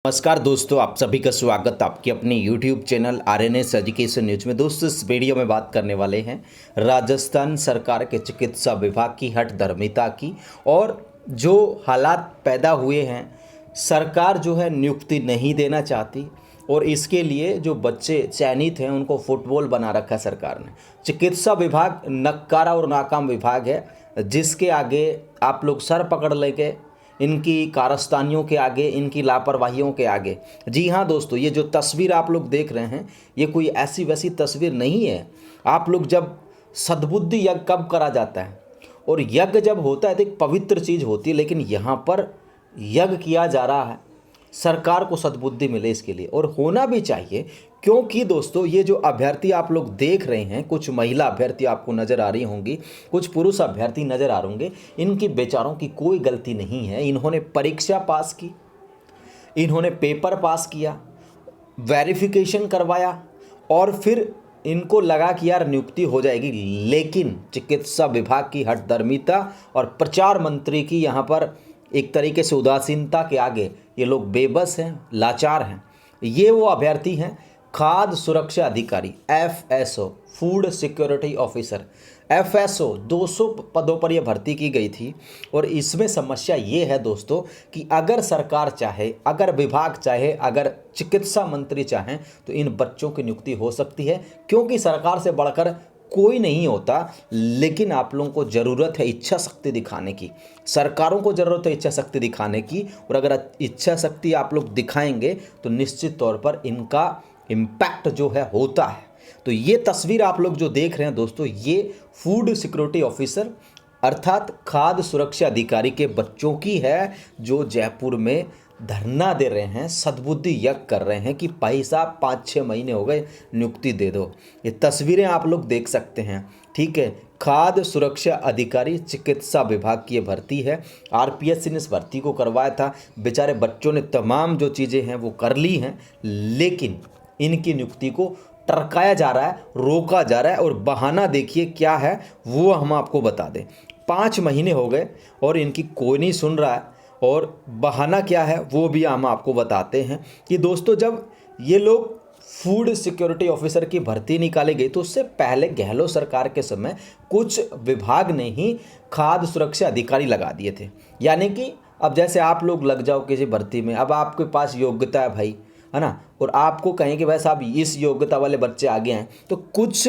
नमस्कार दोस्तों, आप सभी का स्वागत आपके अपने YouTube channel RNS education news में। दोस्तों, इस वीडियो में बात करने वाले हैं राजस्थान सरकार के चिकित्सा विभाग की हठधर्मिता की और जो हालात पैदा हुए हैं। सरकार जो है नियुक्ति नहीं देना चाहती और इसके लिए जो बच्चे चयनित हैं उनको फुटबॉल बना रखा है सरकार ने। चिकित्सा विभाग नक्कारा और नाकाम विभाग है, जिसके आगे आप लोग सर पकड़ लेके इनकी कारस्तानियों के आगे, इनकी लापरवाहियों के आगे। जी हाँ दोस्तों, ये जो तस्वीर आप लोग देख रहे हैं ये कोई ऐसी वैसी तस्वीर नहीं है। आप लोग जब सद्बुद्धि यज्ञ कब करा जाता है और यज्ञ जब होता है तो एक पवित्र चीज़ होती है, लेकिन यहाँ पर यज्ञ किया जा रहा है। सरकार को सद्बुद्धि मिले इसके लिए, और होना भी चाहिए, क्योंकि दोस्तों ये जो अभ्यर्थी आप लोग देख रहे हैं, कुछ महिला अभ्यर्थी आपको नज़र आ रही होंगी, कुछ पुरुष अभ्यर्थी नज़र आ रहे होंगे, इनकी बेचारों की कोई गलती नहीं है। इन्होंने परीक्षा पास की, इन्होंने पेपर पास किया, वेरिफिकेशन करवाया और फिर इनको लगा कि यार नियुक्ति हो जाएगी। लेकिन चिकित्सा विभाग की हठधर्मिता और प्रचार मंत्री की यहाँ पर एक तरीके से उदासीनता के आगे ये लोग बेबस हैं, लाचार हैं। ये वो अभ्यर्थी हैं खाद्य सुरक्षा अधिकारी, FSO, food security officer. FSO 200 पदों पर यह भर्ती की गई थी। और इसमें समस्या ये है दोस्तों कि अगर सरकार चाहे, अगर विभाग चाहे, अगर चिकित्सा मंत्री चाहें तो इन बच्चों की नियुक्ति हो सकती है, क्योंकि सरकार से बढ़कर कोई नहीं होता। लेकिन आप लोगों को ज़रूरत है इच्छा शक्ति दिखाने की, सरकारों को ज़रूरत है इच्छा शक्ति दिखाने की। और अगर इच्छा शक्ति आप लोग दिखाएंगे तो निश्चित तौर पर इनका इम्पैक्ट जो है होता है। तो ये तस्वीर आप लोग जो देख रहे हैं दोस्तों, ये फूड सिक्योरिटी ऑफिसर अर्थात खाद्य सुरक्षा अधिकारी के बच्चों की है, जो जयपुर में धरना दे रहे हैं, सद्बुद्धि यज्ञ कर रहे हैं कि भाई साहब 5-6 महीने हो गए, नियुक्ति दे दो। ये तस्वीरें आप लोग देख सकते हैं, ठीक है। खाद्य सुरक्षा अधिकारी चिकित्सा विभाग की ये भर्ती है। RPSC ने इस भर्ती को करवाया था। बेचारे बच्चों ने तमाम जो चीज़ें हैं वो कर ली हैं, लेकिन इनकी नियुक्ति को टरकाया जा रहा है, रोका जा रहा है। और बहाना देखिए क्या है वो हम आपको बता दें। 5 महीने हो गए और इनकी कोई नहीं सुन रहा है। और बहाना क्या है वो भी हम आपको बताते हैं कि दोस्तों, जब ये लोग फूड सिक्योरिटी ऑफिसर की भर्ती निकाली गई तो उससे पहले गहलोत सरकार के समय कुछ विभाग ने ही खाद्य सुरक्षा अधिकारी लगा दिए थे। यानी कि अब जैसे आप लोग लग जाओ किसी भर्ती में, अब आपके पास योग्यता है भाई, है ना, और आपको कहें कि भाई साहब इस योग्यता वाले बच्चे आगे हैं, तो कुछ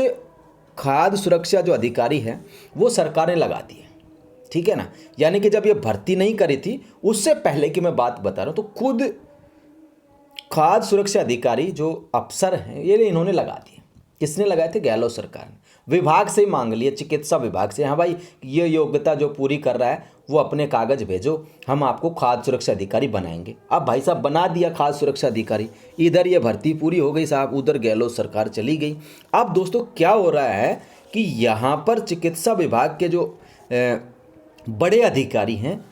खाद्य सुरक्षा जो अधिकारी हैं वो सरकार ने लगा दिए, ठीक है ना। यानी कि जब ये भर्ती नहीं करी थी उससे पहले की मैं बात बता रहा हूँ, तो खुद खाद्य सुरक्षा अधिकारी जो अफसर हैं ये इन्होंने लगा दिए। किसने लगाए थे? गहलोत सरकार ने। विभाग से ही मांग लिया, चिकित्सा विभाग से, हाँ भाई ये योग्यता जो पूरी कर रहा है वो अपने कागज भेजो, हम आपको खाद्य सुरक्षा अधिकारी बनाएंगे। अब भाई साहब बना दिया खाद्य सुरक्षा अधिकारी, इधर ये भर्ती पूरी हो गई साहब, उधर गहलोत सरकार चली गई। अब दोस्तों क्या हो रहा है कि यहाँ पर चिकित्सा विभाग के जो बड़े अधिकारी हैं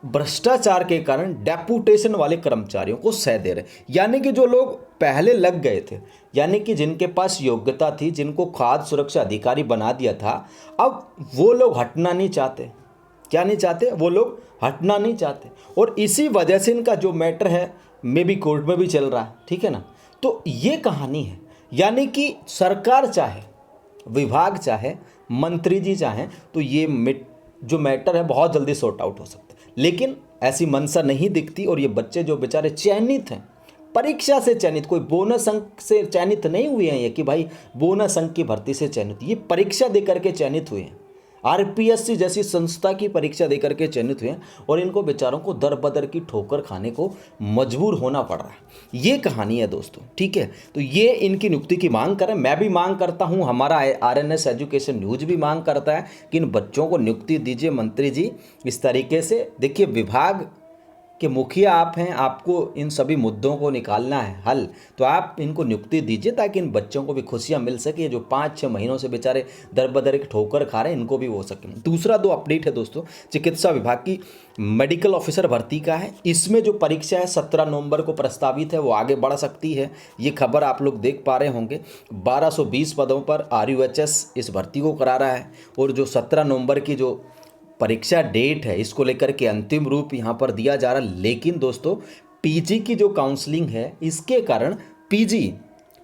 भ्रष्टाचार के कारण डेपुटेशन वाले कर्मचारियों को सह दे रहे। यानी कि जो लोग पहले लग गए थे, यानी कि जिनके पास योग्यता थी, जिनको खाद्य सुरक्षा अधिकारी बना दिया था, अब वो लोग हटना नहीं चाहते। क्या नहीं चाहते? वो लोग हटना नहीं चाहते। और इसी वजह से इनका जो मैटर है मे बी कोर्ट में भी चल रहा है, ठीक है ना। तो ये कहानी है। यानी कि सरकार चाहे, विभाग चाहे, मंत्री जी चाहें तो ये जो मैटर है बहुत जल्दी सॉर्ट आउट हो सकता है, लेकिन ऐसी मंशा नहीं दिखती। और ये बच्चे जो बेचारे चयनित हैं, परीक्षा से चयनित, कोई बोनस अंक से चयनित नहीं हुए हैं ये कि भाई बोनस अंक की भर्ती से चयनित, ये परीक्षा दे करके चयनित हुए हैं। RPSC जैसी संस्था की परीक्षा देकर के चयनित हुए हैं और इनको बेचारों को दर बदर की ठोकर खाने को मजबूर होना पड़ रहा है। ये कहानी है दोस्तों, ठीक है। तो ये इनकी नियुक्ति की मांग करें, मैं भी मांग करता हूँ, हमारा RNS एजुकेशन न्यूज भी मांग करता है कि इन बच्चों को नियुक्ति दीजिए मंत्री जी। इस तरीके से देखिए, विभाग के मुखिया आप हैं, आपको इन सभी मुद्दों को निकालना है हल, तो आप इनको नियुक्ति दीजिए ताकि इन बच्चों को भी खुशियां मिल सके। जो 5-6 महीनों से बेचारे दर बदर के ठोकर खा रहे हैं, इनको भी हो सके। दूसरा दो अपडेट है दोस्तों, चिकित्सा विभाग की मेडिकल ऑफिसर भर्ती का है। इसमें जो परीक्षा है 17 नवंबर को प्रस्तावित है, वो आगे बढ़ सकती है। ये खबर आप लोग देख पा रहे होंगे। 1220 पदों पर RUHS इस भर्ती को करा रहा है। और जो 17 नवंबर की जो परीक्षा डेट है, इसको लेकर के अंतिम रूप यहाँ पर दिया जा रहा है। लेकिन दोस्तों पीजी की जो काउंसलिंग है इसके कारण पीजी,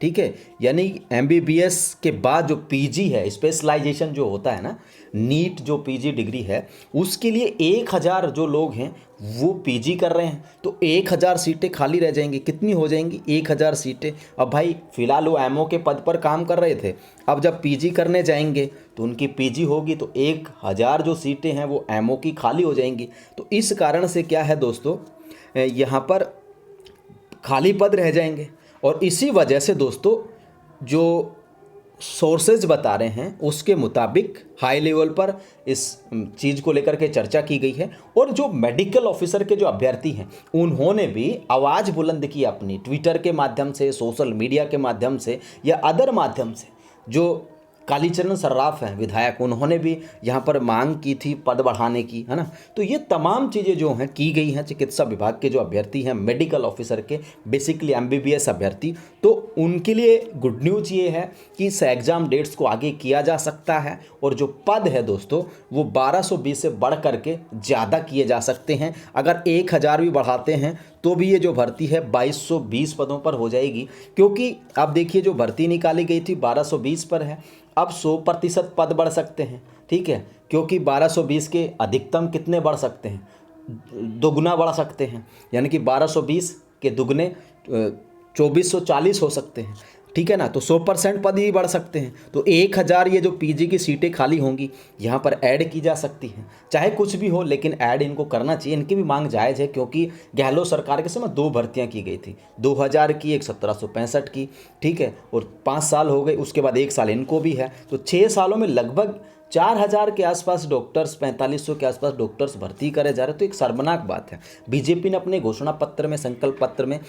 ठीक है, यानी एमबीबीएस के बाद जो पीजी है, स्पेशलाइजेशन जो होता है ना, नीट जो पीजी डिग्री है, उसके लिए 1000 जो लोग हैं वो पीजी कर रहे हैं, तो 1000 सीटें खाली रह जाएंगी। कितनी हो जाएंगी? 1000 सीटें। अब भाई फिलहाल वो एमओ के पद पर काम कर रहे थे, अब जब पीजी करने जाएंगे तो उनकी पीजी होगी, तो 1000 जो सीटें हैं वो एमओ की खाली हो जाएंगी। तो इस कारण से क्या है दोस्तों, यहाँ पर खाली पद रह जाएंगे। और इसी वजह से दोस्तों जो सोर्सेज बता रहे हैं उसके मुताबिक हाई लेवल पर इस चीज़ को लेकर के चर्चा की गई है। और जो मेडिकल ऑफिसर के जो अभ्यर्थी हैं उन्होंने भी आवाज़ बुलंद की अपनी, ट्विटर के माध्यम से, सोशल मीडिया के माध्यम से या अदर माध्यम से। जो कालीचरण सर्राफ हैं विधायक, उन्होंने भी यहाँ पर मांग की थी पद बढ़ाने की, है ना। तो ये तमाम चीज़ें जो हैं की गई हैं चिकित्सा विभाग के जो अभ्यर्थी हैं मेडिकल ऑफिसर के, बेसिकली एमबीबीएस अभ्यर्थी, तो उनके लिए गुड न्यूज़ ये है कि इस एग्ज़ाम डेट्स को आगे किया जा सकता है। और जो पद है दोस्तों वो 1220 से बढ़ करके ज़्यादा किए जा सकते हैं। अगर 1000 भी बढ़ाते हैं तो भी ये जो भर्ती है 2220 पदों पर हो जाएगी, क्योंकि अब देखिए जो भर्ती निकाली गई थी 1220 पर है, अब 100% पद बढ़ सकते हैं, ठीक है, क्योंकि 1220 के अधिकतम कितने बढ़ सकते हैं? दोगुना बढ़ सकते हैं, यानी कि 1220 के दुगने 2440 हो सकते हैं, ठीक है ना। तो 100% पद ही बढ़ सकते हैं। तो 1000 ये जो पीजी की सीटें खाली होंगी यहाँ पर ऐड की जा सकती हैं, चाहे कुछ भी हो, लेकिन ऐड इनको करना चाहिए। इनकी भी मांग जायज़ है, क्योंकि गहलोत सरकार के समय 2 भर्तियाँ की गई थी, 2000 की, एक 1765 की, ठीक है, और 5 साल हो गए, उसके बाद 1 साल इनको भी है। तो 6 सालों में लगभग 4000 के आसपास डॉक्टर्स, 4500 के आसपास डॉक्टर्स भर्ती करे जा रहे हैं। तो एक शर्मनाक बात है। बीजेपी ने अपने घोषणा पत्र में, संकल्प पत्र में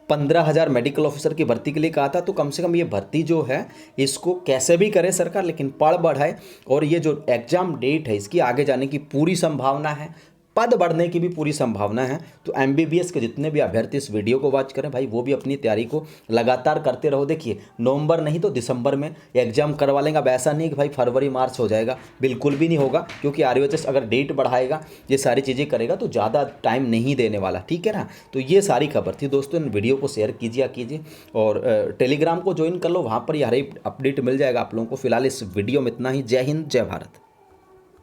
15000 मेडिकल ऑफिसर की भर्ती के लिए कहा था। तो कम से कम ये भर्ती जो है इसको कैसे भी करे सरकार, लेकिन पड़ बढ़ाए। और ये जो एग्ज़ाम डेट है इसकी आगे जाने की पूरी संभावना है, पद बढ़ने की भी पूरी संभावना है। तो एमबीबीएस के जितने भी अभ्यर्थी इस वीडियो को वॉच करें भाई, वो भी अपनी तैयारी को लगातार करते रहो। देखिए नवंबर नहीं तो दिसंबर में एग्जाम करवा लेंगे। अब ऐसा नहीं कि भाई फरवरी मार्च हो जाएगा, बिल्कुल भी नहीं होगा, क्योंकि आरयूएचएस अगर डेट बढ़ाएगा, ये सारी चीज़ें करेगा तो ज़्यादा टाइम नहीं देने वाला, ठीक है ना। तो ये सारी खबर थी दोस्तों, इन वीडियो को शेयर कीजिए और टेलीग्राम को ज्वाइन कर लो, वहाँ पर ये हर एक अपडेट मिल जाएगा आप लोगों को। फिलहाल इस वीडियो में इतना ही। जय हिंद, जय भारत।